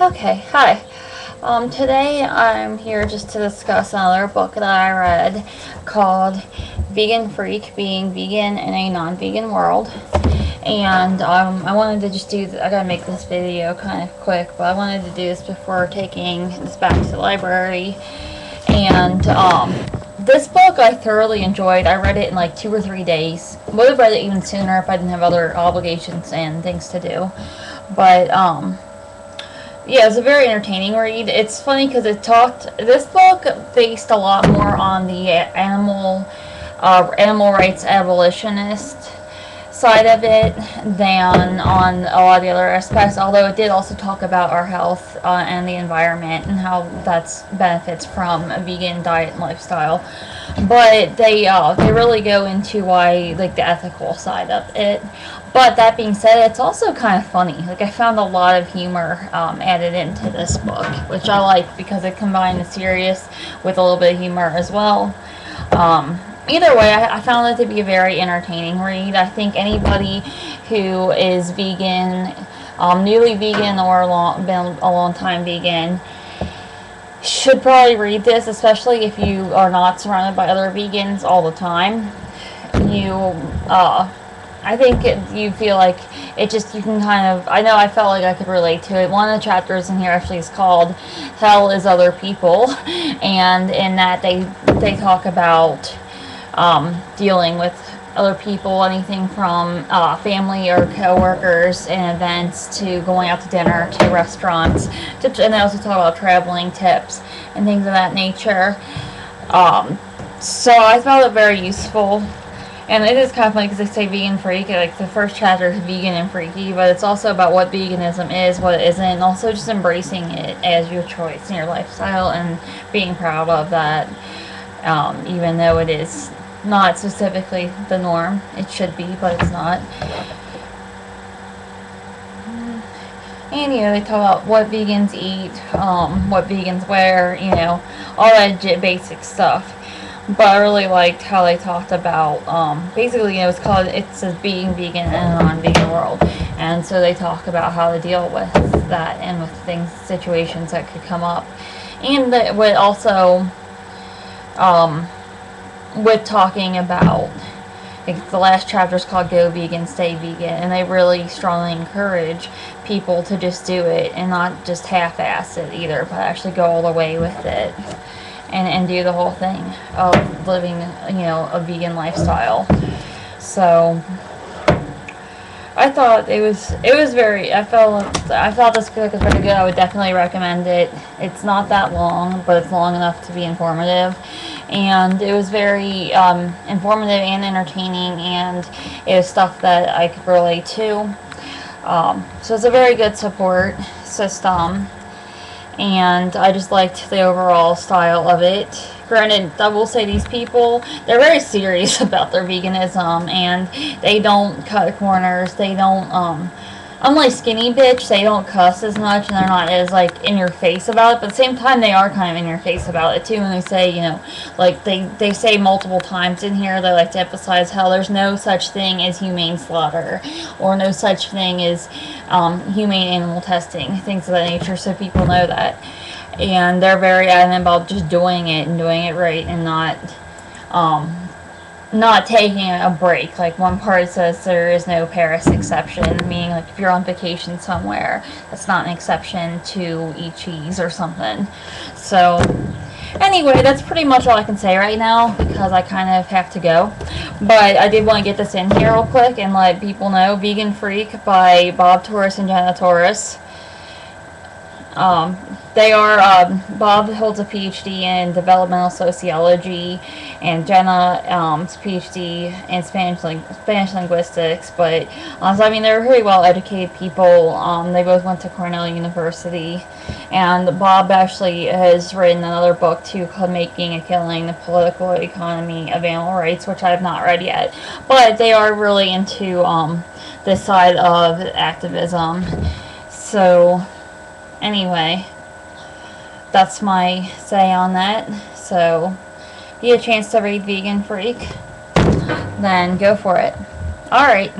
Okay, hi. Today I'm here just to discuss another book that I read called Vegan Freak, Being Vegan in a Non-Vegan World. And I wanted to just I gotta make this video kind of quick, but I wanted to do this before taking this back to the library. And this book I thoroughly enjoyed. I read it in like 2 or 3 days. Would have read it even sooner if I didn't have other obligations and things to do. But yeah, it's a very entertaining read. It's funny because this book based a lot more on the animal rights abolitionist side of it than on a lot of the other aspects, although it did also talk about our health and the environment and how that's benefits from a vegan diet and lifestyle. But they really go into why, like, the ethical side of it. But that being said, it's also kind of funny. Like, I found a lot of humor added into this book, which I like because it combined the serious with a little bit of humor as well. Either way, I found it to be a very entertaining read. I think anybody who is vegan, newly vegan, or been a long time vegan, should probably read this, especially if you are not surrounded by other vegans all the time. I think you feel like you can kind of, I know I felt like I could relate to it. One of the chapters in here actually is called Hell is Other People, and in that they talk about dealing with other people, anything from family or co-workers and events to going out to dinner to restaurants, and they also talk about traveling tips and things of that nature. So I found it very useful, and it is kind of funny because they say vegan freak, like the first chapter is vegan and freaky, but it's also about what veganism is, what it isn't, and also just embracing it as your choice in your lifestyle and being proud of that, even though it is not specifically the norm. It should be, but it's not. And they talk about what vegans eat, what vegans wear, all that basic stuff. But I really liked how they talked about, basically, it says being vegan in a non-vegan world, and so they talk about how to deal with that and with situations that could come up, and that would also, with talking about, like, the last chapter is called Go Vegan, Stay Vegan, and they really strongly encourage people to just do it and not just half-ass it either, but actually go all the way with it and do the whole thing of living, a vegan lifestyle. So I thought I felt this book was very good. I would definitely recommend it. It's not that long, but it's long enough to be informative. And it was very informative and entertaining, and it was stuff that I could relate to. So it's a very good support system, and I just liked the overall style of it. Granted, I will say these people, they're very serious about their veganism, and they don't cut corners. They don't, unlike Skinny Bitch, they don't cuss as much, and they're not as, like, in your face about it, but at the same time, they are kind of in your face about it, too, and they say, like, they say multiple times in here, they like to emphasize how there's no such thing as humane slaughter, or no such thing as, humane animal testing, things of that nature, so people know that. And they're very adamant about just doing it and doing it right, and not taking a break. Like, one part says there is no Paris exception, meaning, like, if you're on vacation somewhere, that's not an exception to eat cheese or something. So anyway, that's pretty much all I can say right now because I kind of have to go. But I did want to get this in here real quick and let people know. Vegan Freak by Bob Torres and Jenna Torres. Bob holds a PhD in developmental sociology, and Jenna's PhD in Spanish linguistics, but, so, I mean, they're very well-educated people. They both went to Cornell University, and Bob actually has written another book, too, called Making a Killing, the Political Economy of Animal Rights, which I have not read yet, but they are really into, this side of activism. So anyway, that's my say on that. So if you get a chance to read Vegan Freak, then go for it. Alright.